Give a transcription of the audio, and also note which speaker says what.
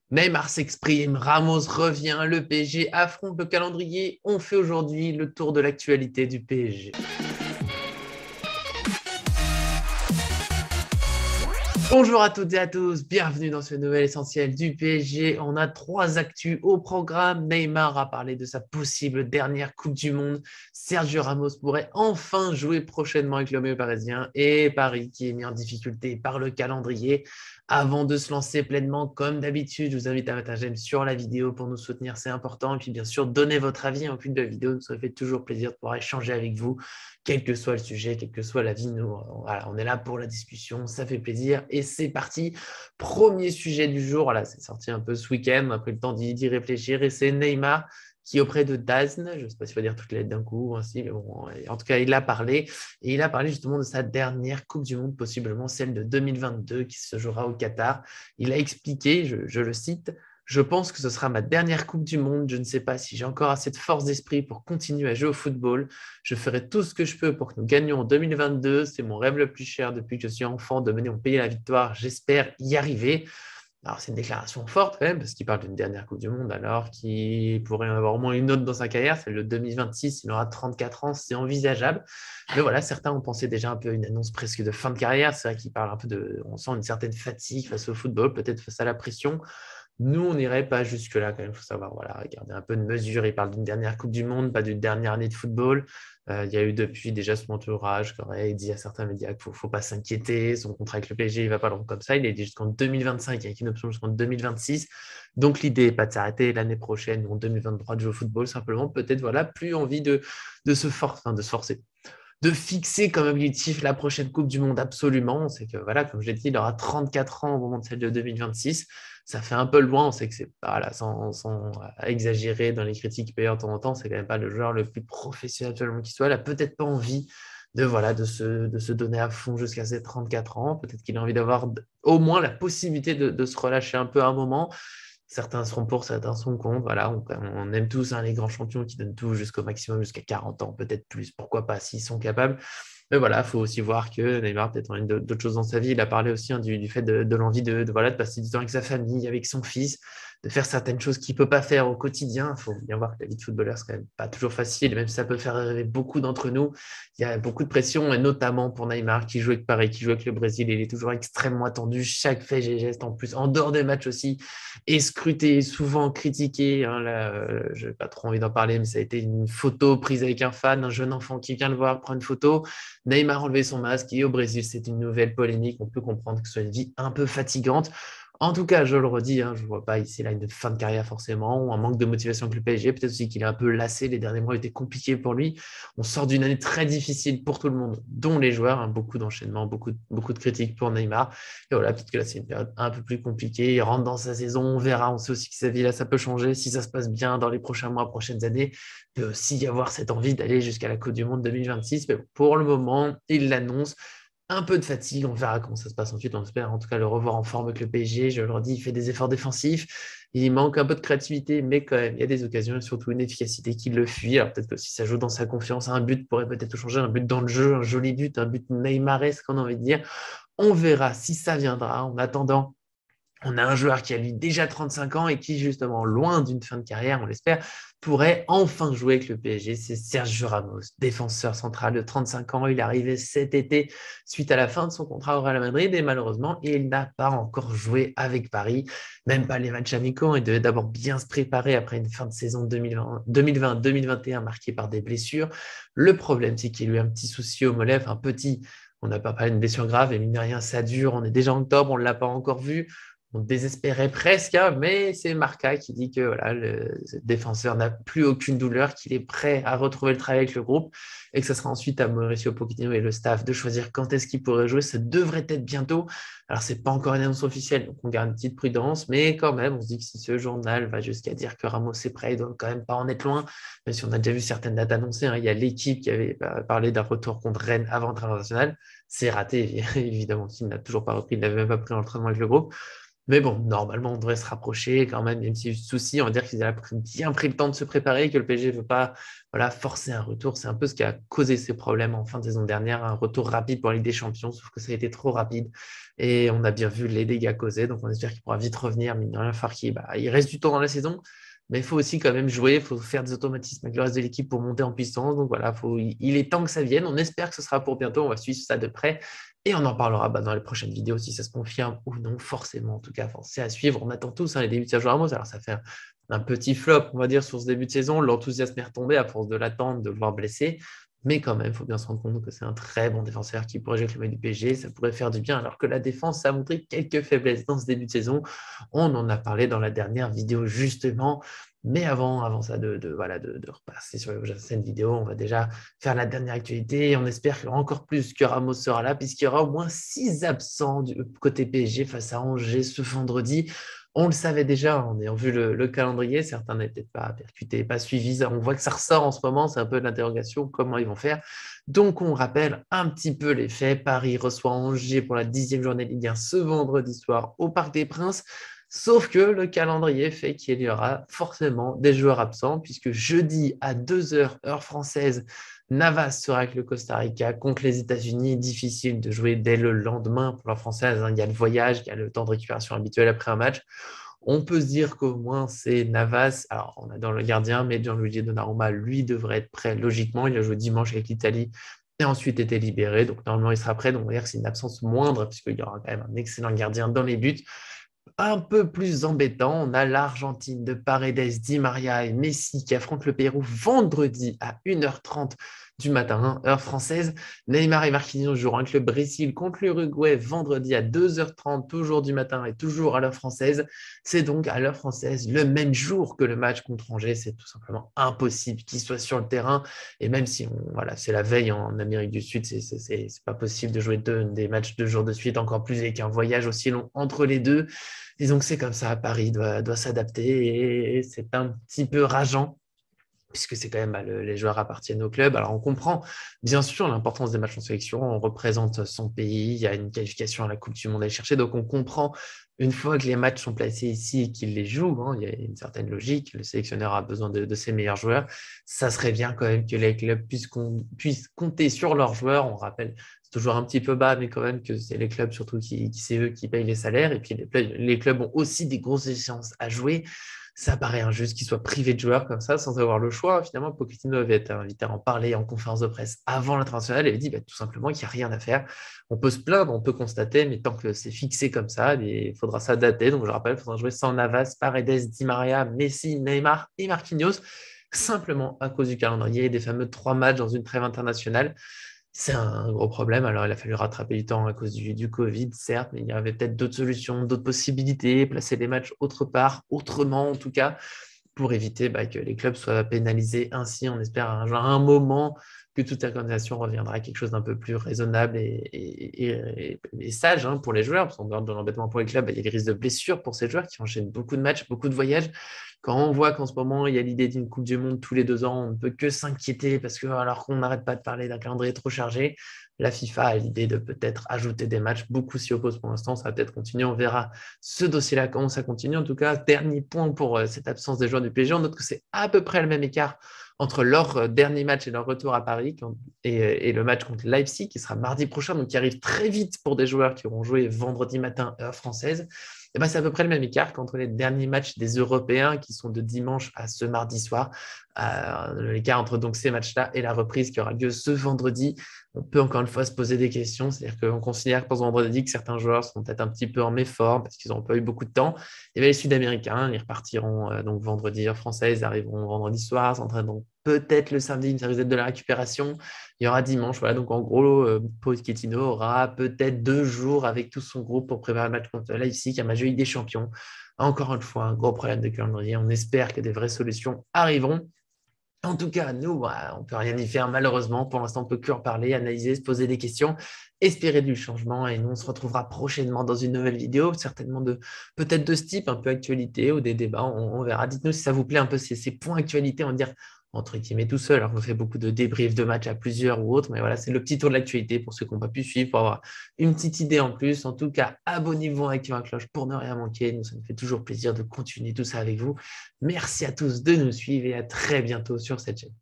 Speaker 1: Neymar s'exprime, Ramos revient, le PSG affronte le calendrier. On fait aujourd'hui le tour de l'actualité du PSG. Bonjour à toutes et à tous, bienvenue dans ce nouvel essentiel du PSG. On a trois actus au programme. Neymar a parlé de sa possible dernière Coupe du Monde. Sergio Ramos pourrait enfin jouer prochainement avec le maillot parisien. Et Paris qui est mis en difficulté par le calendrier. Avant de se lancer pleinement, comme d'habitude, je vous invite à mettre un j'aime sur la vidéo pour nous soutenir, c'est important. Et puis bien sûr, donnez votre avis en plus de la vidéo. Ça fait toujours plaisir de pouvoir échanger avec vous, quel que soit le sujet, quel que soit l'avis. Nous, voilà, on est là pour la discussion, ça fait plaisir. Et c'est parti. Premier sujet du jour, voilà, c'est sorti un peu ce week-end, on a pris le temps d'y réfléchir. Et c'est Neymar qui, auprès de DAZN, je ne sais pas s'il faut dire toutes les lettres d'un coup, ainsi, mais bon, en tout cas, il a parlé. Et il a parlé justement de sa dernière Coupe du Monde, possiblement celle de 2022, qui se jouera au Qatar. Il a expliqué, je le cite, je pense que ce sera ma dernière Coupe du Monde. Je ne sais pas si j'ai encore assez de force d'esprit pour continuer à jouer au football. Je ferai tout ce que je peux pour que nous gagnions en 2022. C'est mon rêve le plus cher depuis que je suis enfant de mener mon pays à la victoire. J'espère y arriver. Alors, c'est une déclaration forte quand même, parce qu'il parle d'une dernière Coupe du Monde, alors qu'il pourrait en avoir au moins une autre dans sa carrière, celle de 2026, il aura 34 ans, c'est envisageable. Mais voilà, certains ont pensé déjà un peu à une annonce presque de fin de carrière. C'est vrai qu'il parle un peu de. On sent une certaine fatigue face au football, peut-être face à la pression. Nous, on n'irait pas jusque-là quand même, il faut savoir, voilà, garder un peu de mesure. Il parle d'une dernière Coupe du Monde, pas d'une dernière année de football. Il y a eu depuis déjà son entourage qui aurait dit à certains médias qu'il ne faut pas s'inquiéter, son contrat avec le PSG, il ne va pas long comme ça. Il est dit jusqu'en 2025, avec une option jusqu'en 2026. Donc l'idée n'est pas de s'arrêter l'année prochaine ou en 2023 de jouer au football, simplement peut-être voilà, plus envie de se forcer de fixer comme objectif la prochaine Coupe du Monde absolument. C'est que, voilà, comme je l'ai dit, il aura 34 ans au moment de celle de 2026. Ça fait un peu loin. On sait que c'est pas, là, sans exagérer dans les critiques payées de temps en temps, c'est quand même pas le joueur le plus professionnel actuellement qui soit. Il n'a peut-être pas envie de se donner à fond jusqu'à ses 34 ans. Peut-être qu'il a envie d'avoir au moins la possibilité de se relâcher un peu à un moment. Certains seront pour, certains seront contre. Voilà, on aime tous les grands champions qui donnent tout jusqu'au maximum, jusqu'à 40 ans, peut-être plus. Pourquoi pas s'ils sont capables. Mais voilà, il faut aussi voir que Neymar peut-être envie d'autres choses dans sa vie. Il a parlé aussi du fait de l'envie de passer du temps avec sa famille, avec son fils, de faire certaines choses qu'il ne peut pas faire au quotidien. Il faut bien voir que la vie de footballeur, c'est quand même pas toujours facile, même si ça peut faire rêver beaucoup d'entre nous. Il y a beaucoup de pression, et notamment pour Neymar, qui joue avec Paris, qui joue avec le Brésil. Il est toujours extrêmement attendu, chaque fait et geste en plus, en dehors des matchs aussi, est scruté, souvent critiqué. Hein, là, je n'ai pas trop envie d'en parler, mais ça a été une photo prise avec un fan, un jeune enfant qui vient le voir prendre une photo. Neymar a enlevé son masque et au Brésil, c'est une nouvelle polémique. On peut comprendre que ce soit une vie un peu fatigante. En tout cas, je le redis, hein, je ne vois pas ici là une fin de carrière forcément, ou un manque de motivation avec le PSG. Peut-être aussi qu'il est un peu lassé. Les derniers mois étaient compliqués pour lui. On sort d'une année très difficile pour tout le monde, dont les joueurs. Hein, beaucoup d'enchaînements, beaucoup de critiques pour Neymar. Et voilà, peut-être que là, c'est une période un peu plus compliquée. Il rentre dans sa saison, on verra. On sait aussi que sa vie là, ça peut changer. Si ça se passe bien dans les prochains mois, prochaines années, il peut aussi y avoir cette envie d'aller jusqu'à la Coupe du Monde 2026. Mais pour le moment, il l'annonce. Un peu de fatigue, on verra comment ça se passe ensuite. On espère en tout cas le revoir en forme avec le PSG. Je le redis, il fait des efforts défensifs. Il manque un peu de créativité, mais quand même, il y a des occasions et surtout une efficacité qui le fuit. Alors peut-être que si ça joue dans sa confiance, un but pourrait peut-être tout changer, un but dans le jeu, un joli but, un but Neymaresque, on a envie de dire. On verra si ça viendra. En attendant, on a un joueur qui a lui déjà 35 ans et qui, justement, loin d'une fin de carrière, on l'espère, pourrait enfin jouer avec le PSG. C'est Sergio Ramos, défenseur central de 35 ans. Il est arrivé cet été suite à la fin de son contrat au Real Madrid et malheureusement, il n'a pas encore joué avec Paris, même pas les matchs amicaux. Il devait d'abord bien se préparer après une fin de saison 2020-2021 marquée par des blessures. Le problème, c'est qu'il a eu un petit souci au mollet, enfin petit. On n'a pas parlé d'une blessure grave et mine de rien, ça dure. On est déjà en octobre, on ne l'a pas encore vu. On désespérait presque, hein, mais c'est Marca qui dit que voilà, le défenseur n'a plus aucune douleur, qu'il est prêt à retrouver le travail avec le groupe et que ce sera ensuite à Mauricio Pochettino et le staff de choisir quand est-ce qu'il pourrait jouer. Ça devrait être bientôt. Alors, c'est pas encore une annonce officielle, donc on garde une petite prudence, mais quand même, on se dit que si ce journal va jusqu'à dire que Ramos est prêt, il doit quand même pas en être loin, même si on a déjà vu certaines dates annoncées. Hein. Il y a l'équipe qui avait parlé d'un retour contre Rennes avant le international. C'est raté, évidemment, qu'il n'a toujours pas repris, il n'avait même pas pris l'entraînement avec le groupe. Mais bon, normalement, on devrait se rapprocher quand même s'il y a eu souci. On va dire qu'ils ont bien pris le temps de se préparer, que le PSG ne veut pas voilà, forcer un retour. C'est un peu ce qui a causé ces problèmes en fin de saison dernière. Un retour rapide pour la Ligue des Champions, sauf que ça a été trop rapide. Et on a bien vu les dégâts causés. Donc, on espère qu'il pourra vite revenir. Mais il n'y a rien à faire il reste du temps dans la saison. Mais il faut aussi quand même jouer, il faut faire des automatismes avec le reste de l'équipe pour monter en puissance. Donc voilà, il est temps que ça vienne. On espère que ce sera pour bientôt. On va suivre ça de près. Et on en parlera dans les prochaines vidéos si ça se confirme ou non, forcément. En tout cas, c'est à suivre. On attend tous les débuts de Sergio Ramos. Alors, ça fait un petit flop, on va dire, sur ce début de saison. L'enthousiasme est retombé à force de l'attendre, de le voir blessé. Mais quand même, il faut bien se rendre compte que c'est un très bon défenseur qui pourrait jouer avec le maillot du PSG. Ça pourrait faire du bien, alors que la défense a montré quelques faiblesses dans ce début de saison. On en a parlé dans la dernière vidéo, justement. Mais avant ça, voilà, de repasser sur cette vidéo, on va déjà faire la dernière actualité. On espère encore plus que Ramos sera là, puisqu'il y aura au moins 6 absents du côté PSG face à Angers ce vendredi. On le savait déjà en ayant vu le calendrier. Certains n'avaient peut-être pas percuté, pas suivi. On voit que ça ressort en ce moment. C'est un peu l'interrogation, comment ils vont faire. Donc, on rappelle un petit peu les faits. Paris reçoit Angers pour la 10e journée de Ligue 1 ce vendredi soir au Parc des Princes. Sauf que le calendrier fait qu'il y aura forcément des joueurs absents, puisque jeudi à 2h, heure française, Navas sera avec le Costa Rica contre les États-Unis. Difficile de jouer dès le lendemain pour la française. Il y a le voyage, il y a le temps de récupération habituel après un match. On peut se dire qu'au moins c'est Navas. Alors, on a dans le gardien, mais Gianluigi Donnarumma, lui, devrait être prêt logiquement. Il a joué dimanche avec l'Italie et ensuite été libéré. Donc, normalement, il sera prêt. Donc, on va dire que c'est une absence moindre, puisqu'il y aura quand même un excellent gardien dans les buts. Un peu plus embêtant, on a l'Argentine de Paredes, Di Maria et Messi qui affrontent le Pérou vendredi à 1h30 du matin, heure française. Neymar et Marquinhos joueront avec le Brésil contre l'Uruguay vendredi à 2h30, toujours du matin et toujours à l'heure française. C'est donc à l'heure française le même jour que le match contre Angers. C'est tout simplement impossible qu'ils soient sur le terrain. Et même si voilà, c'est la veille en Amérique du Sud, c'est pas possible de jouer des matchs 2 jours de suite, encore plus avec un voyage aussi long entre les deux. Disons que c'est comme ça, Paris doit s'adapter et c'est un petit peu rageant puisque c'est quand même les joueurs appartiennent au club. Alors on comprend bien sûr l'importance des matchs en sélection, on représente son pays, il y a une qualification à la Coupe du Monde à aller chercher, donc on comprend une fois que les matchs sont placés ici et qu'il les joue, il y a une certaine logique, le sélectionneur a besoin de ses meilleurs joueurs, ça serait bien quand même que les clubs puissent compter sur leurs joueurs, on rappelle c'est toujours un petit peu bas, mais quand même que c'est les clubs surtout qui c'est eux qui payent les salaires. Et puis les clubs ont aussi des grosses échéances à jouer. Ça paraît injuste qu'ils soient privés de joueurs comme ça sans avoir le choix. Finalement, Pochettino avait été invité à en parler en conférence de presse avant l'international et avait dit tout simplement qu'il n'y a rien à faire. On peut se plaindre, on peut constater, mais tant que c'est fixé comme ça, il faudra s'adapter. Donc je rappelle, il faudra jouer sans Navas, Paredes, Di Maria, Messi, Neymar et Marquinhos, simplement à cause du calendrier et des fameux 3 matchs dans une trêve internationale. C'est un gros problème. Alors, il a fallu rattraper du temps à cause du Covid, certes, mais il y avait peut-être d'autres solutions, d'autres possibilités, placer les matchs autre part, autrement en tout cas, pour éviter que les clubs soient pénalisés ainsi. On espère à un moment que toute organisation reviendra à quelque chose d'un peu plus raisonnable et sage pour les joueurs, parce qu'on garde de l'embêtement pour les clubs, il y a des risques de blessures pour ces joueurs qui enchaînent beaucoup de matchs, beaucoup de voyages. Quand on voit qu'en ce moment, il y a l'idée d'une Coupe du Monde tous les 2 ans, on ne peut que s'inquiéter parce que, alors qu'on n'arrête pas de parler d'un calendrier trop chargé, la FIFA a l'idée de peut-être ajouter des matchs. Beaucoup s'y opposent pour l'instant, ça va peut-être continuer. On verra ce dossier-là, comment ça continue. En tout cas, dernier point pour cette absence des joueurs du PSG. On note que c'est à peu près le même écart entre leur dernier match et leur retour à Paris et le match contre Leipzig qui sera mardi prochain, donc qui arrive très vite pour des joueurs qui auront joué vendredi matin, heure française. Et c'est à peu près le même écart qu'entre les derniers matchs des Européens qui sont de dimanche à ce mardi soir. L'écart entre donc ces matchs-là et la reprise qui aura lieu ce vendredi. On peut encore une fois se poser des questions. C'est-à-dire qu'on considère que pendant vendredi que certains joueurs sont peut-être un petit peu en méforme parce qu'ils n'ont pas eu beaucoup de temps. Et bien, les Sud-Américains, ils repartiront donc vendredi heure française, ils arriveront vendredi soir, s'entraîneront peut-être le samedi, ça risque d'être de la récupération. Il y aura dimanche. Voilà, donc en gros, Pochettino aura peut-être 2 jours avec tout son groupe pour préparer le match contre Leipzig, un match de Ligue des Champions. Encore une fois, un gros problème de calendrier. On espère que des vraies solutions arriveront. En tout cas, nous, on ne peut rien y faire malheureusement. Pour l'instant, on ne peut que en parler, analyser, se poser des questions, espérer du changement. Et nous, on se retrouvera prochainement dans une nouvelle vidéo, certainement peut-être de ce type, un peu actualité ou des débats. On verra. Dites-nous si ça vous plaît un peu ces points actualité, on va dire entre guillemets tout seul. Alors, on fait beaucoup de débriefs de matchs à plusieurs ou autres, mais voilà, c'est le petit tour de l'actualité pour ceux qui n'ont pas pu suivre, pour avoir une petite idée en plus. En tout cas, abonnez-vous, activez la cloche pour ne rien manquer. Nous, ça nous fait toujours plaisir de continuer tout ça avec vous. Merci à tous de nous suivre et à très bientôt sur cette chaîne.